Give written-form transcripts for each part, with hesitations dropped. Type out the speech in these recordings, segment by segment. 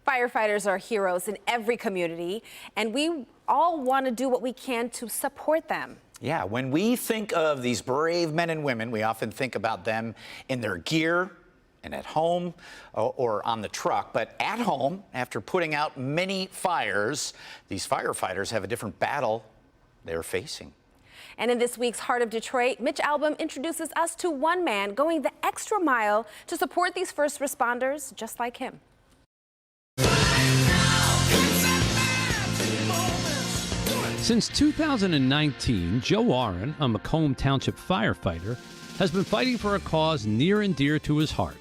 Firefighters are heroes in every community, and we all want to do what we can to support them. Yeah, when we think of these brave men and women, we often think about them in their gear and at home or on the truck. But at home, after putting out many fires, these firefighters have a different battle they're facing. And in this week's Heart of Detroit, Mitch Albom introduces us to one man going the extra mile to support these first responders just like him. Since 2019, Joe Warren, a Macomb Township firefighter, has been fighting for a cause near and dear to his heart.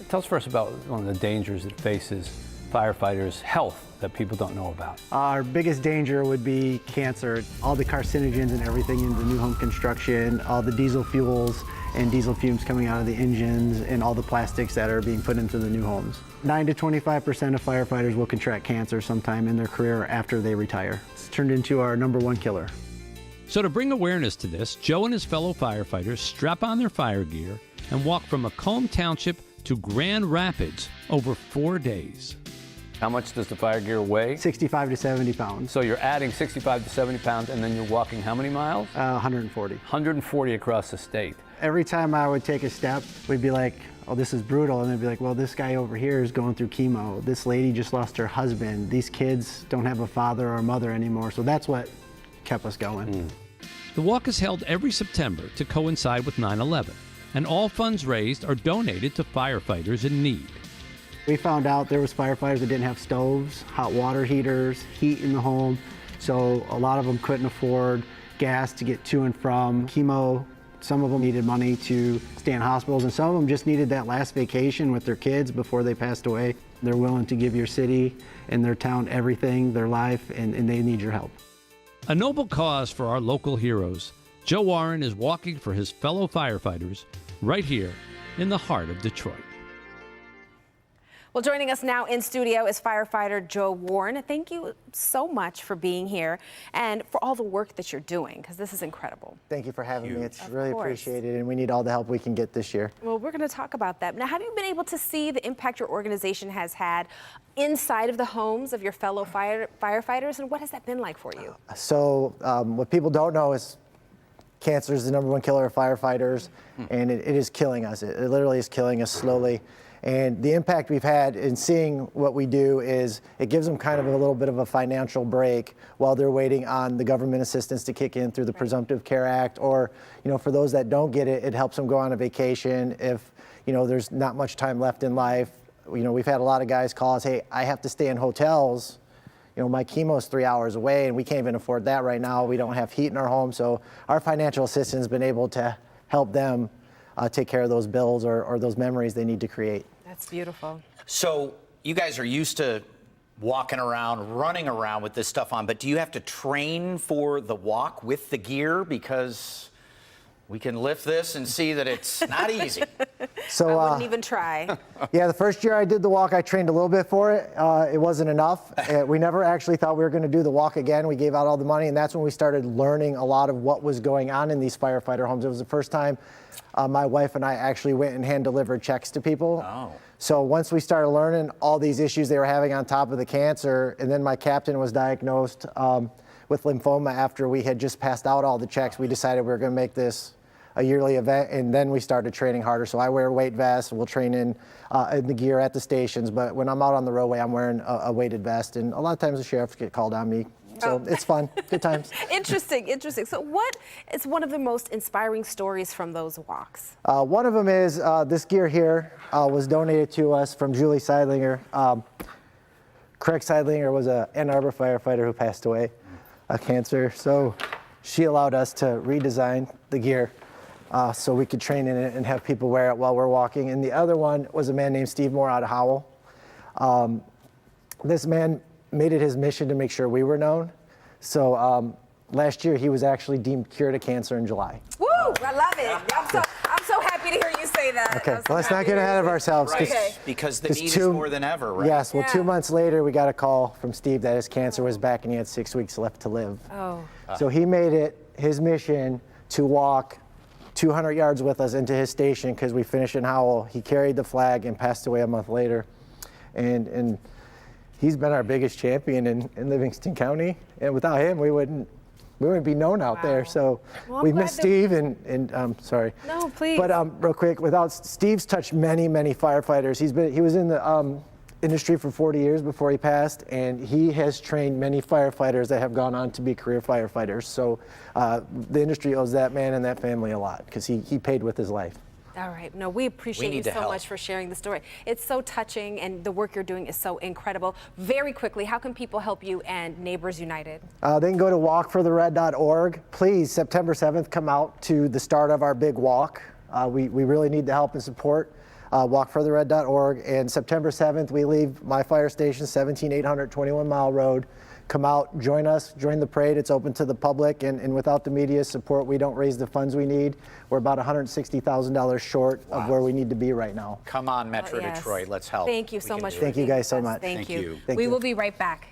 Tell us first about one of the dangers that faces firefighters' health that people don't know about. Our biggest danger would be cancer. All the carcinogens and everything in the new home construction, all the diesel fuels and diesel fumes coming out of the engines, and all the plastics that are being put into the new homes. 9 to 25% of firefighters will contract cancer sometime in their career after they retire. It's turned into our #1 killer. So to bring awareness to this, Joe and his fellow firefighters strap on their fire gear and walk from Macomb Township to Grand Rapids over 4 days. How much does the fire gear weigh? 65 to 70 pounds. So you're adding 65 to 70 pounds, and then you're walking how many miles? 140. 140 across the state. Every time I would take a step, we'd be like, oh, this is brutal. And they'd be like, well, this guy over here is going through chemo. This lady just lost her husband. These kids don't have a father or a mother anymore. So that's what kept us going. The walk is held every September to coincide with 9/11, and all funds raised are donated to firefighters in need. We found out there was firefighters that didn't have stoves, hot water heaters, heat in the home. So a lot of them couldn't afford gas to get to and from chemo. Some of them needed money to stay in hospitals, and some of them just needed that last vacation with their kids before they passed away. They're willing to give your city and their town everything, their life, and they need your help. A noble cause for our local heroes. Joe Warren is walking for his fellow firefighters right here in the heart of Detroit. Well, joining us now in studio is firefighter Joe Warren. Thank you so much for being here and for all the work that you're doing, because this is incredible. Thank you for having me. It's Of really course. appreciated, and we need all the help we can get this year. Well, we're going to talk about that. Now, have you been able to see the impact your organization has had inside of the homes of your fellow firefighters, and what has that been like for you? So what people don't know is cancer is the #1 killer of firefighters, and it is killing us. It literally is killing us slowly. And the impact we've had in seeing what we do is it gives them kind of a little bit of a financial break while they're waiting on the government assistance to kick in through the Presumptive Care Act. Or, you know, for those that don't get it, it helps them go on a vacation if, you know, there's not much time left in life. You know, we've had a lot of guys call us, hey, I have to stay in hotels. You know, my chemo's 3 hours away, and we can't even afford that right now. We don't have heat in our home. So our financial assistance has been able to help them take care of those bills or those memories they need to create. That's beautiful. So you guys are used to walking around, running around with this stuff on, but do you have to train for the walk with the gear? Because we can lift this and see that it's not easy. So I wouldn't even try. yeah, the first year I did the walk, I trained a little bit for it. It wasn't enough. We never actually thought we were going to do the walk again. We gave out all the money, and that's when we started learning a lot of what was going on in these firefighter homes. It was the first time my wife and I actually went and hand-delivered checks to people. Oh. So once we started learning all these issues they were having on top of the cancer, and then my captain was diagnosed with lymphoma after we had just passed out all the checks, we decided we were going to make this a yearly event, and then we started training harder. So I wear weight vests. We'll train in the gear at the stations, but when I'm out on the roadway, I'm wearing a weighted vest, and a lot of times the sheriffs get called on me. So it's fun, good times. Interesting. So what is one of the most inspiring stories from those walks? One of them is this gear here was donated to us from Julie Seidlinger. Craig Seidlinger was an Ann Arbor firefighter who passed away of cancer. So she allowed us to redesign the gear so we could train in it and have people wear it while we're walking. And the other one was a man named Steve Moore out of Howell. This man made it his mission to make sure we were known. So last year he was actually deemed cured of cancer in July. Woo! I love it. I'm so happy to hear you say that. Okay, well, let's not get ahead of ourselves. Right, Okay. because the need is more than ever, right? Yes, well, Yeah. 2 months later, we got a call from Steve that his cancer was back and he had 6 weeks left to live. Oh. So he made it his mission to walk 200 yards with us into his station because we finished in Howell. He carried the flag and passed away a month later. and he's been our biggest champion in Livingston County. And without him, we wouldn't be known out there. So Well, I'm we glad miss that- Steve and sorry. No, please. But real quick, without Steve's touched many firefighters. He was in the industry for 40 years before he passed, and he has trained many firefighters that have gone on to be career firefighters. So the industry owes that man and that family a lot because he paid with his life. All right. No, we appreciate you need to so help. much for sharing the story. It's so touching, and the work you're doing is so incredible. Very quickly, how can people help you and Neighbors United? They can go to walkforthered.org. Please, September 7th, come out to the start of our big walk. We really need the help and support. Walkforthered.org. And September 7th, we leave my fire station, 17800 21 Mile Road. Come out, join us, join the parade. It's open to the public, and without the media support, we don't raise the funds we need. We're about $160,000 short of where we need to be right now. Come on, Metro Yes. Detroit, let's help. Thank you We so can much do for it. Thank you being guys with so us. much. Thank Thank you. you. Thank We you. will be right back.